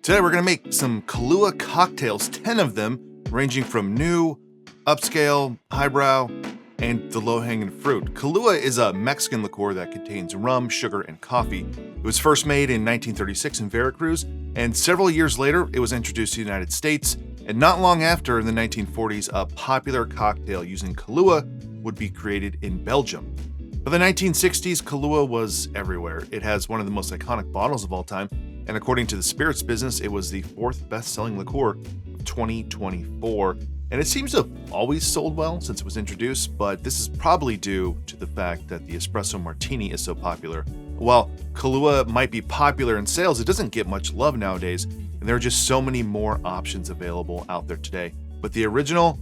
Today we're going to make some Kahlua cocktails, 10 of them, ranging from new, upscale, highbrow, and the low-hanging fruit. Kahlua is a Mexican liqueur that contains rum, sugar, and coffee. It was first made in 1936 in Veracruz, and several years later it was introduced to the United States, and not long after, in the 1940s, a popular cocktail using Kahlua would be created in Belgium. By the 1960s, Kahlua was everywhere. It has one of the most iconic bottles of all time, and according to the spirits business, it was the 4th best-selling liqueur of 2024. And it seems to have always sold well since it was introduced, but this is probably due to the fact that the espresso martini is so popular. While Kahlua might be popular in sales, it doesn't get much love nowadays, and there are just so many more options available out there today. But the original,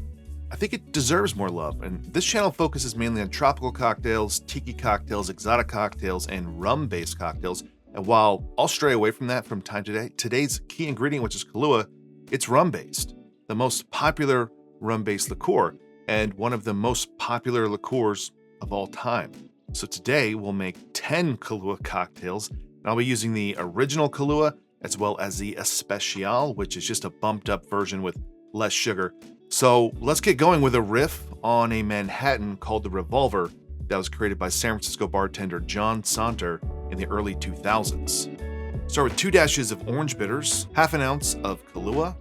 I think it deserves more love, and this channel focuses mainly on tropical cocktails, tiki cocktails, exotic cocktails, and rum-based cocktails. And while I'll stray away from that from time to day, today's key ingredient, which is Kahlua, it's rum-based, the most popular rum-based liqueur, and one of the most popular liqueurs of all time. So today we'll make 10 Kahlua cocktails, and I'll be using the original Kahlua as well as the Especial, which is just a bumped up version with less sugar. So let's get going with a riff on a Manhattan called the Revolver that was created by San Francisco bartender John Saunter in the early 2000s. Start with 2 dashes of orange bitters, half an ounce of Kahlua,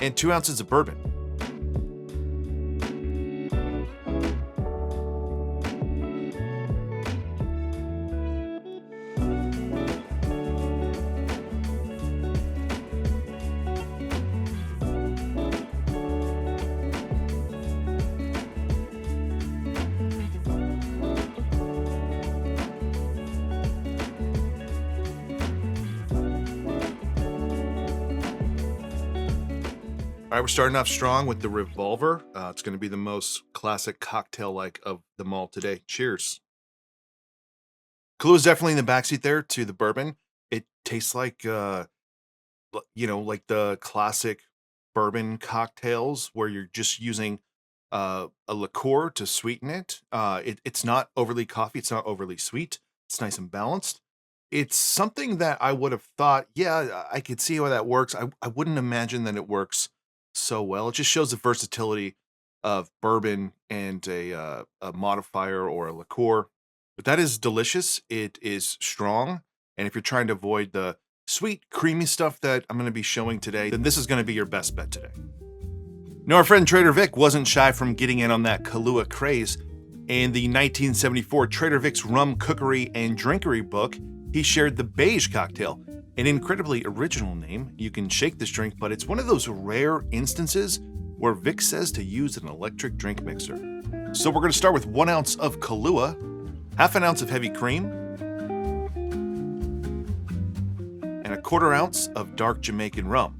and 2 ounces of bourbon. All right, we're starting off strong with the Revolver. It's going to be the most classic cocktail-like of them all today. Cheers. Kahlua is definitely in the backseat there to the bourbon. It tastes like, like the classic bourbon cocktails where you're just using a liqueur to sweeten it. It's not overly coffee. It's not overly sweet. It's nice and balanced. It's something that I would have thought, yeah, I could see how that works. I wouldn't imagine that it works so well. It just shows the versatility of bourbon and a modifier or a liqueur. But that is delicious. It is strong. And if you're trying to avoid the sweet, creamy stuff that I'm going to be showing today, then this is going to be your best bet today. Now, our friend Trader Vic wasn't shy from getting in on that Kahlua craze. In the 1974 Trader Vic's Rum Cookery and Drinkery book, he shared the Beige Cocktail, an incredibly original name. You can shake this drink, but it's one of those rare instances where Vic says to use an electric drink mixer. So we're going to start with 1 ounce of Kahlua, half an ounce of heavy cream, and a 1/4 ounce of dark Jamaican rum.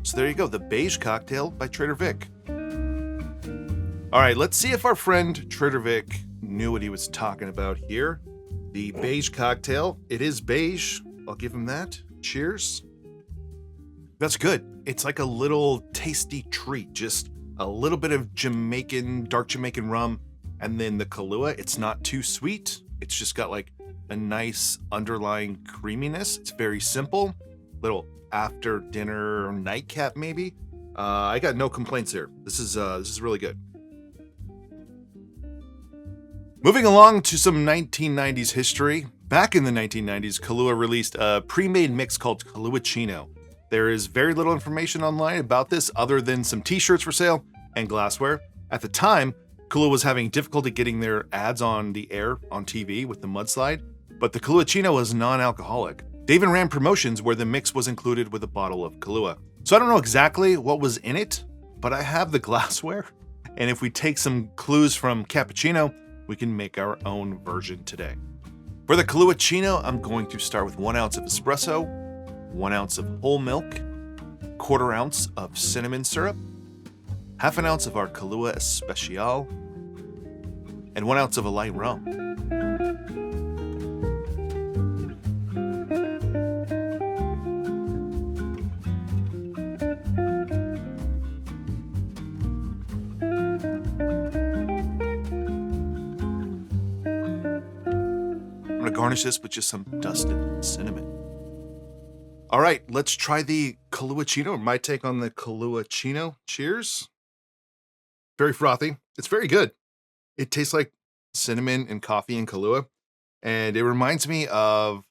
So there you go, the Beige Cocktail by Trader Vic. All right, let's see if our friend Trader Vic knew what he was talking about here. The Beige Cocktail. It is beige. I'll give him that. Cheers. That's good. It's like a little tasty treat. Just a little bit of dark Jamaican rum, and then the Kahlua. It's not too sweet. It's just got like a nice underlying creaminess. It's very simple. Little after dinner nightcap maybe. I got no complaints here. This is really good. Moving along to some 1990s history. Back in the 1990s, Kahlua released a pre-made mix called Kahluaccino. There is very little information online about this other than some t-shirts for sale and glassware. At the time, Kahlua was having difficulty getting their ads on the air on TV with the Mudslide, but the Kahluaccino was non-alcoholic. They even ran promotions where the mix was included with a bottle of Kahlua. So I don't know exactly what was in it, but I have the glassware. And if we take some clues from Cappuccino, we can make our own version today. For the Kahluaccino, I'm going to start with 1 ounce of espresso, 1 ounce of whole milk, 1/4 ounce of cinnamon syrup, half an ounce of our Kahlua Especial, and 1 ounce of a light rum. I'm gonna garnish this with just some dusted cinnamon. All right, let's try the Kahluaccino. My take on the Kahluaccino. Cheers. Very frothy. It's very good. It tastes like cinnamon and coffee and Kahlua. And it reminds me of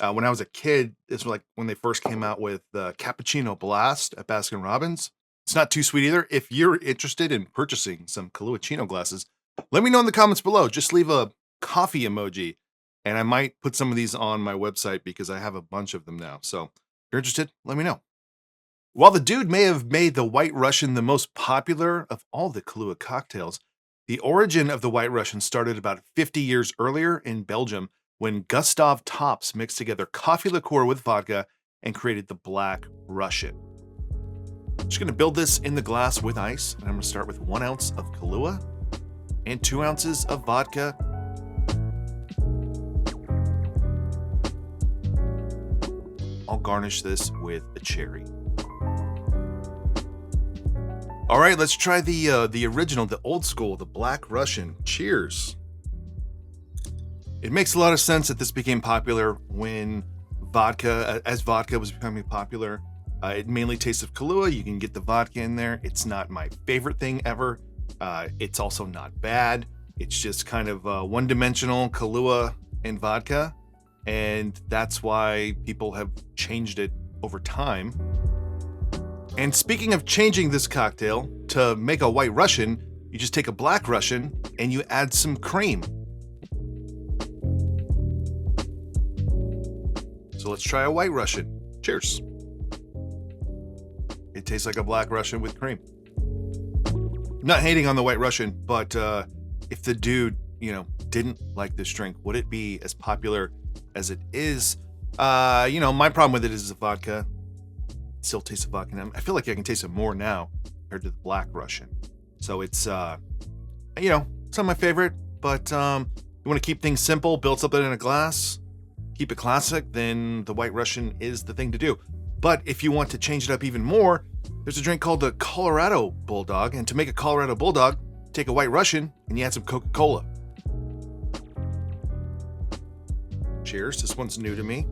when I was a kid. It's like when they first came out with the Cappuccino Blast at Baskin-Robbins. It's not too sweet either. If you're interested in purchasing some Kahluaccino glasses, let me know in the comments below. Just leave a coffee emoji. And I might put some of these on my website because I have a bunch of them now. So if you're interested, let me know. While the dude may have made the White Russian the most popular of all the Kahlua cocktails, the origin of the White Russian started about 50 years earlier in Belgium when Gustav Tops mixed together coffee liqueur with vodka and created the Black Russian. I'm just going to build this in the glass with ice, and I'm going to start with 1 ounce of Kahlua and 2 ounces of vodka. I'll garnish this with a cherry. All right, let's try the original, the old school, the Black Russian. Cheers. It makes a lot of sense that this became popular when as vodka was becoming popular. It mainly tastes of Kahlua. You can get the vodka in there. It's not my favorite thing ever. It's also not bad. It's just kind of one-dimensional Kahlua and vodka. And that's why people have changed it over time. And speaking of changing this cocktail, to make a White Russian, you just take a Black Russian and you add some cream. So let's try a White Russian. Cheers. It tastes like a Black Russian with cream. Not hating on the White Russian, but if the dude, didn't like this drink, would it be as popular as it is? My problem with it is the vodka. It still tastes of vodka. And I feel like I can taste it more now compared to the Black Russian. So it's, it's not my favorite, but you want to keep things simple, build something in a glass, keep it classic, then the White Russian is the thing to do. But if you want to change it up even more, there's a drink called the Colorado Bulldog. And to make a Colorado Bulldog, take a White Russian and you add some Coca-Cola. Cheers. This one's new to me.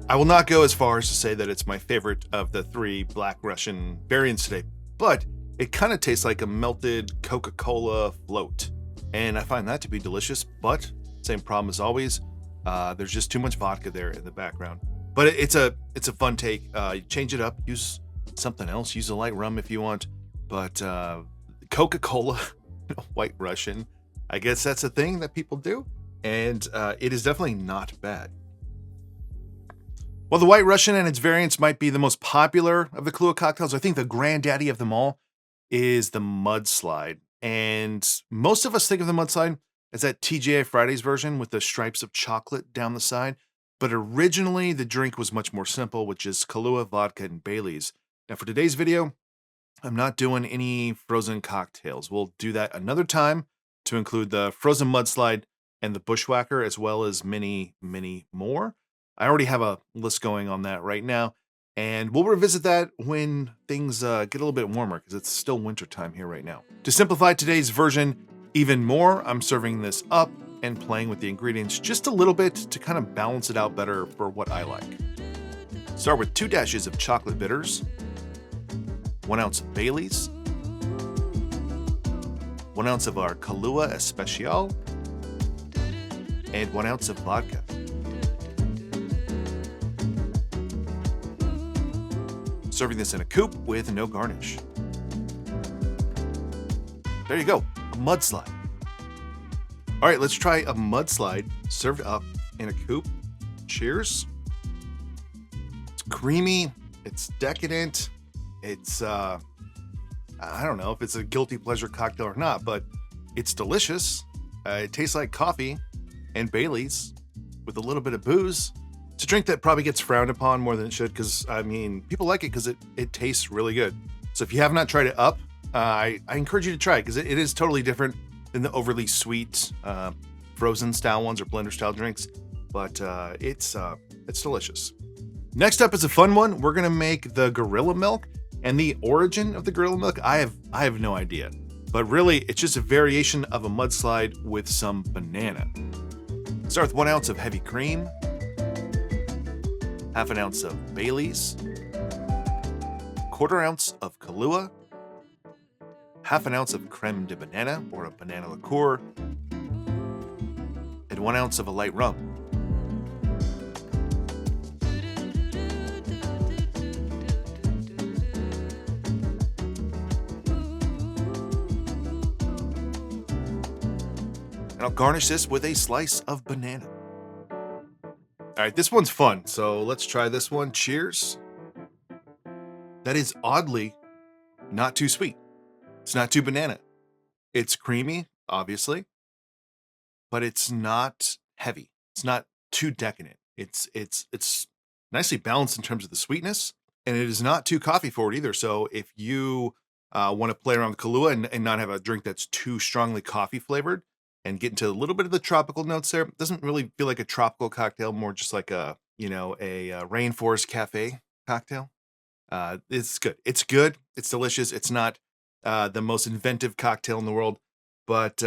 I will not go as far as to say that it's my favorite of the 3 Black Russian variants today, but it kind of tastes like a melted Coca-Cola float. And I find that to be delicious, but same problem as always. There's just too much vodka there in the background. But it's a fun take. Change it up, use something else, use a light rum if you want. But Coca-Cola White Russian, I guess that's a thing that people do. And it is definitely not bad. While the White Russian and its variants might be the most popular of the Kahlua cocktails, I think the granddaddy of them all is the Mudslide. And most of us think of the Mudslide as that TGI Fridays version with the stripes of chocolate down the side. But originally, the drink was much more simple, which is Kahlua, vodka, and Bailey's. Now, for today's video, I'm not doing any frozen cocktails. We'll do that another time to include the frozen Mudslide and the Bushwhacker, as well as many, many more. I already have a list going on that right now, and we'll revisit that when things get a little bit warmer, because it's still wintertime here right now. To simplify today's version even more, I'm serving this up and playing with the ingredients just a little bit to kind of balance it out better for what I like. Start with 2 dashes of chocolate bitters, 1 ounce of Bailey's, 1 ounce of our Kahlúa Especial, and 1 ounce of vodka. Serving this in a coupe with no garnish. There you go, a Mudslide. All right, let's try a Mudslide served up in a coupe. Cheers. It's creamy, it's decadent, it's, I don't know if it's a guilty pleasure cocktail or not, but it's delicious. It tastes like coffee and Bailey's with a little bit of booze. It's a drink that probably gets frowned upon more than it should because, people like it because it tastes really good. So if you have not tried it up, I encourage you to try it because it is totally different than the overly sweet frozen style ones or blender style drinks, but it's delicious. Next up is a fun one. We're gonna make the Gorilla Milk, and the origin of the Gorilla Milk, I have no idea, but really it's just a variation of a Mudslide with some banana. Start with 1 ounce of heavy cream, half an ounce of Bailey's, 1/4 ounce of Kahlua, half an ounce of creme de banana or a banana liqueur, and 1 ounce of a light rum. And I'll garnish this with a slice of banana. All right, this one's fun, so let's try this one. Cheers. That is oddly not too sweet. It's not too banana. It's creamy, obviously, but it's not heavy. It's not too decadent. It's nicely balanced in terms of the sweetness, and it is not too coffee forward either. So if you want to play around with Kahlua and not have a drink that's too strongly coffee flavored, and get into a little bit of the tropical notes there. It doesn't really feel like a tropical cocktail, more just like a rainforest cafe cocktail. It's good. It's good. It's delicious. It's not the most inventive cocktail in the world, but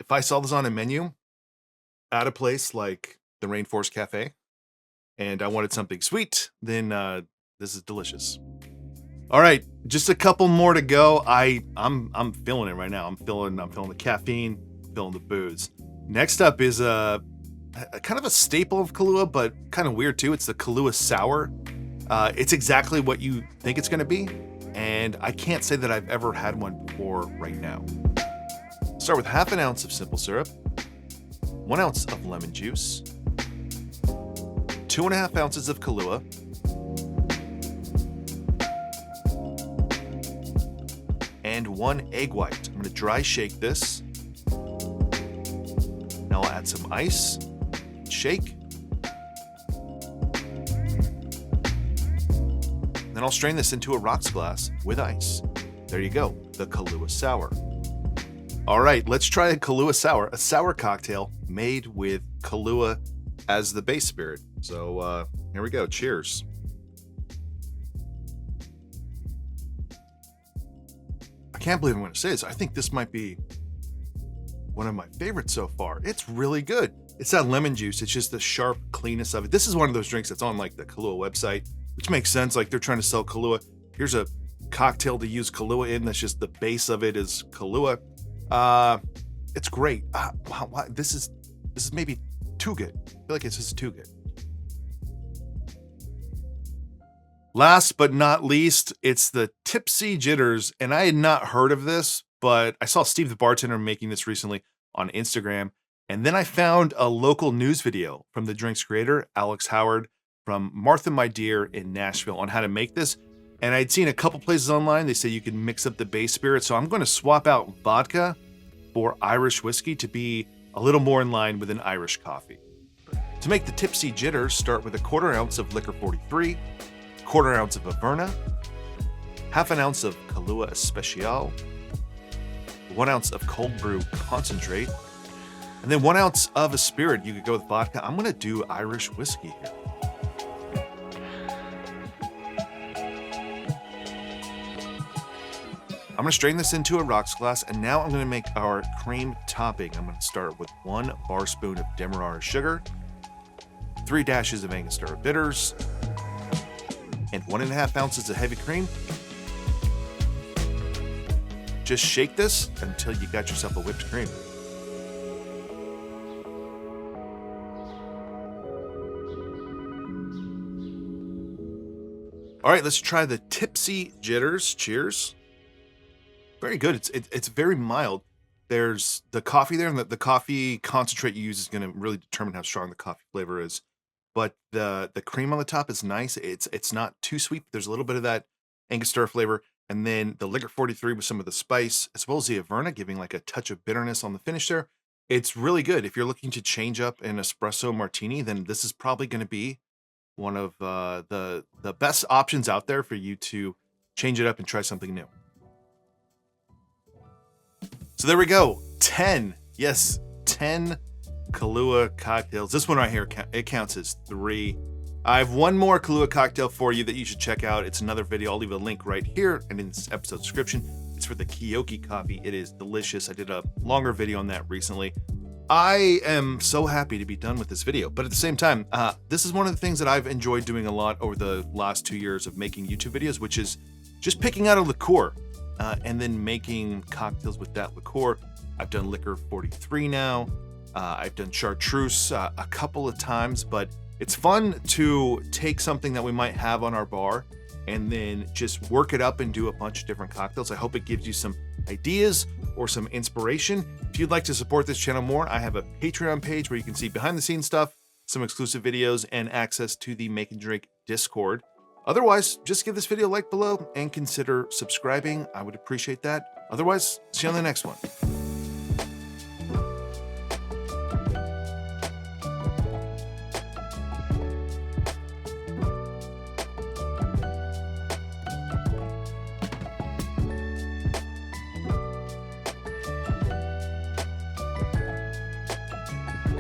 if I saw this on a menu at a place like the Rainforest Cafe and I wanted something sweet, then this is delicious. All right, just a couple more to go. I'm feeling it right now. I'm feeling the caffeine. Filling the booze. Next up is a kind of a staple of Kahlua, but kind of weird too. It's the Kahlúa Sour. It's exactly what you think it's going to be, and I can't say that I've ever had one before right now. Start with half an ounce of simple syrup, 1 ounce of lemon juice, 2.5 ounces of Kahlua, and 1 egg white. I'm going to dry shake this. Now I'll add some ice, shake. Then I'll strain this into a rocks glass with ice. There you go, the Kahlúa Sour. All right, let's try a Kahlúa Sour, a sour cocktail made with Kahlua as the base spirit. So here we go, cheers. I can't believe I'm going to say this. I think this might be one of my favorites so far. It's really good. It's that lemon juice. It's just the sharp cleanness of it. This is one of those drinks that's on like the Kahlua website, which makes sense. Like they're trying to sell Kahlua. Here's a cocktail to use Kahlua in. That's just the base of it is Kahlua. It's great. Wow, this is maybe too good. I feel like it's just too good. Last but not least, it's the Tipsy Jitters, and I had not heard of this, but I saw Steve the bartender making this recently on Instagram, and then I found a local news video from the drink's creator, Alex Howard, from Martha My Dear in Nashville on how to make this, and I'd seen a couple places online, they say you can mix up the base spirit, so I'm going to swap out vodka for Irish whiskey to be a little more in line with an Irish coffee. To make the Tipsy Jitters, start with 1/4 ounce of liqueur 43, 1/4 ounce of Averna, half an ounce of Kahlúa Especial, 1 ounce of cold brew concentrate, and then 1 ounce of a spirit. You could go with vodka. I'm going to do Irish whiskey here. I'm going to strain this into a rocks glass, and now I'm going to make our cream topping. I'm going to start with 1 bar spoon of Demerara sugar, 3 dashes of Angostura bitters, and 1.5 ounces of heavy cream. Just shake this until you got yourself a whipped cream. All right, let's try the Tipsy Jitters. Cheers. Very good. It's very mild. There's the coffee there, and the coffee concentrate you use is going to really determine how strong the coffee flavor is. But the cream on the top is nice. It's not too sweet. There's a little bit of that Angostura flavor, and then the liqueur 43 with some of the spice, as well as the Averna, giving like a touch of bitterness on the finish there. It's really good. If you're looking to change up an espresso martini, then this is probably going to be one of the best options out there for you to change it up and try something new. So there we go. 10. Yes, 10 Kahlua cocktails. This one right here, it counts as 3. I have one more Kahlua cocktail for you that you should check out. It's another video. I'll leave a link right here and in this episode description. It's for the Kyoki coffee. It is delicious. I did a longer video on that recently. I am so happy to be done with this video, but at the same time, this is one of the things that I've enjoyed doing a lot over the last 2 years of making YouTube videos, which is just picking out a liqueur and then making cocktails with that liqueur. I've done liquor 43 now. I've done chartreuse a couple of times, but it's fun to take something that we might have on our bar and then just work it up and do a bunch of different cocktails. I hope it gives you some ideas or some inspiration. If you'd like to support this channel more, I have a Patreon page where you can see behind the scenes stuff, some exclusive videos, and access to the Make and Drink Discord. Otherwise, just give this video a like below and consider subscribing. I would appreciate that. Otherwise, see you on the next one.